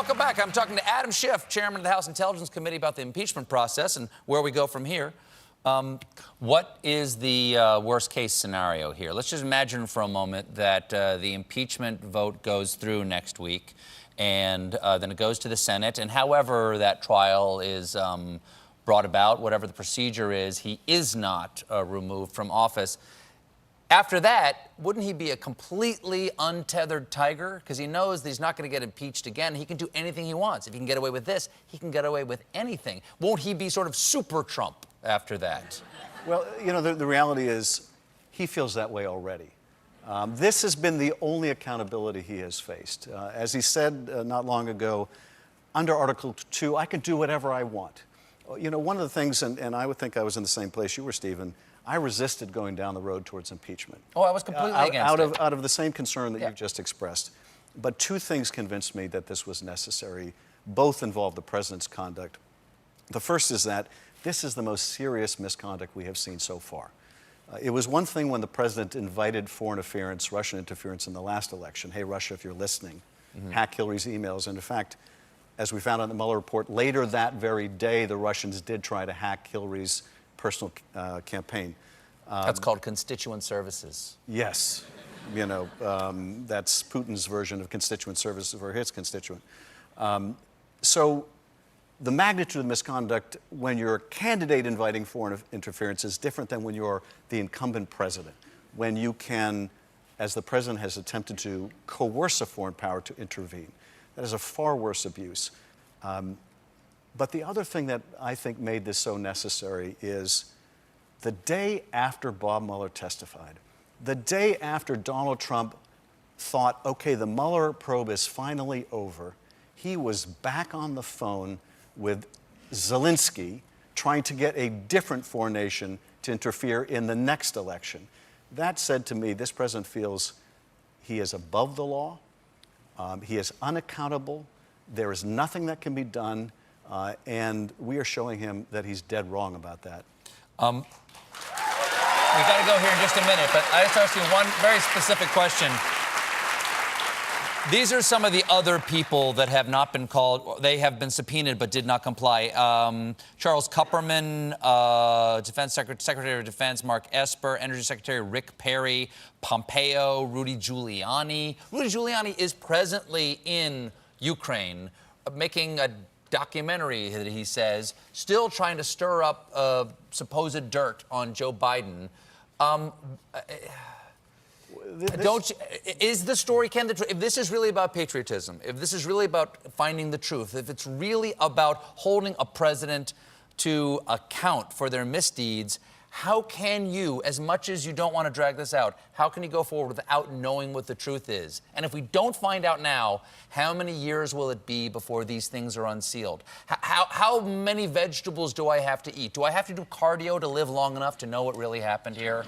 welcome back. I'm talking to Adam Schiff, chairman of the House Intelligence Committee, about the impeachment process and where we go from here. What is the worst-case scenario here? Let's just imagine for a moment that the impeachment vote goes through next week, and then it goes to the Senate, and however that trial is brought about, whatever the procedure is, he is not removed from office. After that, wouldn't he be a completely untethered tiger? Because he knows that he's not going to get impeached again. He can do anything he wants. If he can get away with this, he can get away with anything. Won't he be sort of super Trump after that? Well, you know, the reality is he feels that way already. This has been the only accountability he has faced. As he said not long ago, under Article 2, I can do whatever I want. You know, one of the things, and I would think I was in the same place you were, Stephen, I resisted going down the road towards impeachment. Oh, I was completely against it. Out of the same concern that you've just expressed. But two things convinced me that this was necessary. Both involve the president's conduct. The first is that this is the most serious misconduct we have seen so far. It was one thing when the president invited foreign interference, Russian interference in the last election. Hey, Russia, if you're listening, hack Hillary's emails. And in fact, as we found out in the Mueller report, later that very day, the Russians did try to hack Hillary's personal campaign. That's called constituent services. Yes. You know, that's Putin's version of constituent services for his constituent. So the magnitude of misconduct when you're a candidate inviting foreign interference is different than when you're the incumbent president, when you can, as the president has attempted to, coerce a foreign power to intervene. That is a far worse abuse. But the other thing that I think made this so necessary is the day after Bob Mueller testified, the day after Donald Trump thought, okay, the Mueller probe is finally over, he was back on the phone with Zelensky trying to get a different foreign nation to interfere in the next election. That said to me, this president feels he is above the law, he is unaccountable, there is nothing that can be done, and we are showing him that he's dead wrong about that. We got to go here in just a minute, but I just ask you one very specific question. These are some of the other people that have not been called. They have been subpoenaed but did not comply. Charles Kupperman, Secretary of Defense Mark Esper, Energy Secretary Rick Perry, Pompeo, Rudy Giuliani. Rudy Giuliani is presently in Ukraine making a documentary that he says, still trying to stir up supposed dirt on Joe Biden. Is the story, if this is really about patriotism, if this is really about finding the truth, if it's really about holding a president to account for their misdeeds, how can you, as much as you don't want to drag this out, how can you go forward without knowing what the truth is? And if we don't find out now, how many years will it be before these things are unsealed? How many vegetables do I have to eat? Do I have to do cardio to live long enough to know what really happened here?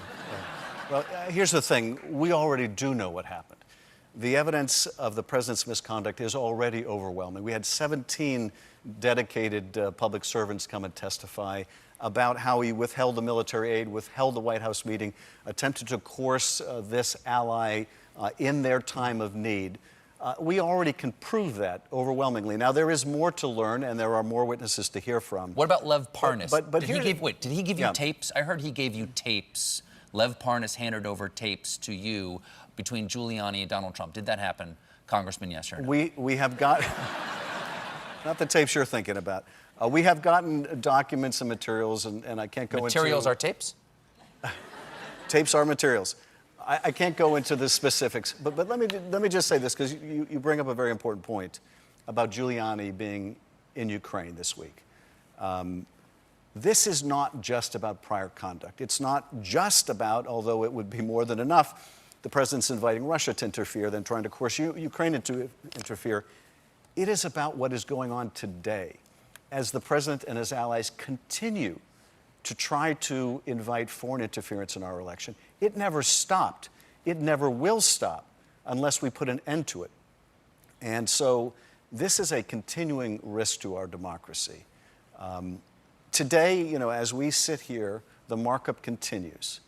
Well, here's the thing. We already do know what happened. The evidence of the president's misconduct is already overwhelming. We had 17 dedicated public servants come and testify about how he withheld the military aid, withheld the White House meeting, attempted to coerce this ally in their time of need. We already can prove that overwhelmingly. Now, there is more to learn, and there are more witnesses to hear from. What about Lev Parnas? But did he give you tapes? I heard he gave you tapes. Lev Parnas handed over tapes to you between Giuliani and Donald Trump. Did that happen, Congressman, yes or no? We have got, not the tapes you're thinking about. We have gotten documents and materials, and I can't go into... Materials are tapes? Tapes are materials. I can't go into the specifics, but let me just say this, because you bring up a very important point about Giuliani being in Ukraine this week. This is not just about prior conduct. It's not just about, although it would be more than enough, the president's inviting Russia to interfere, then trying to coerce Ukraine to interfere. It is about what is going on today as the president and his allies continue to try to invite foreign interference in our election. It never stopped. It never will stop unless we put an end to it. And so this is a continuing risk to our democracy. Today, you know, as we sit here, the markup continues.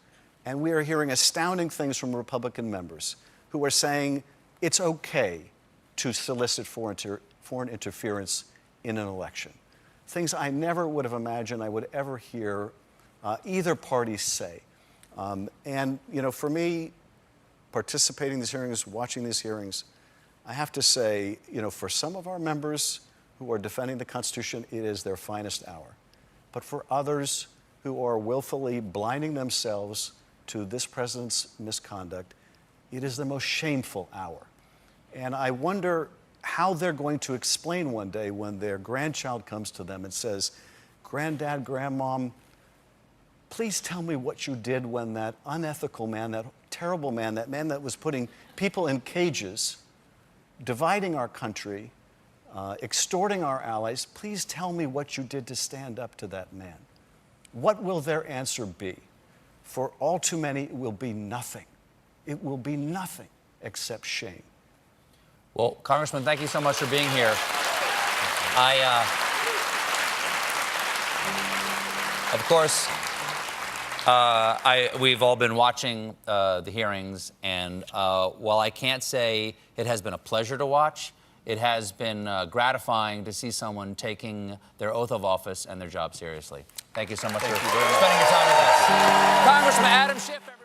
And we are hearing astounding things from Republican members who are saying it's okay to solicit foreign foreign interference in an election. Things I never would have imagined I would ever hear either party say. And, you know, for me, participating in these hearings, watching these hearings, I have to say, you know, for some of our members who are defending the Constitution, it is their finest hour. But for others who are willfully blinding themselves to this president's misconduct, it is the most shameful hour. And I wonder how they're going to explain one day when their grandchild comes to them and says, "Granddad, Grandmom, please tell me what you did when that unethical man, that terrible man, that man that was putting people in cages, dividing our country, extorting our allies, please tell me what you did to stand up to that man." What will their answer be? For all too many, it will be nothing. It will be nothing except shame. Well, Congressman, thank you so much for being here. Of course, we've all been watching the hearings, and while I can't say it has been a pleasure to watch, it has been gratifying to see someone taking their oath of office and their job seriously. Thank you so much for spending your time with us. Congressman Adam Schiff.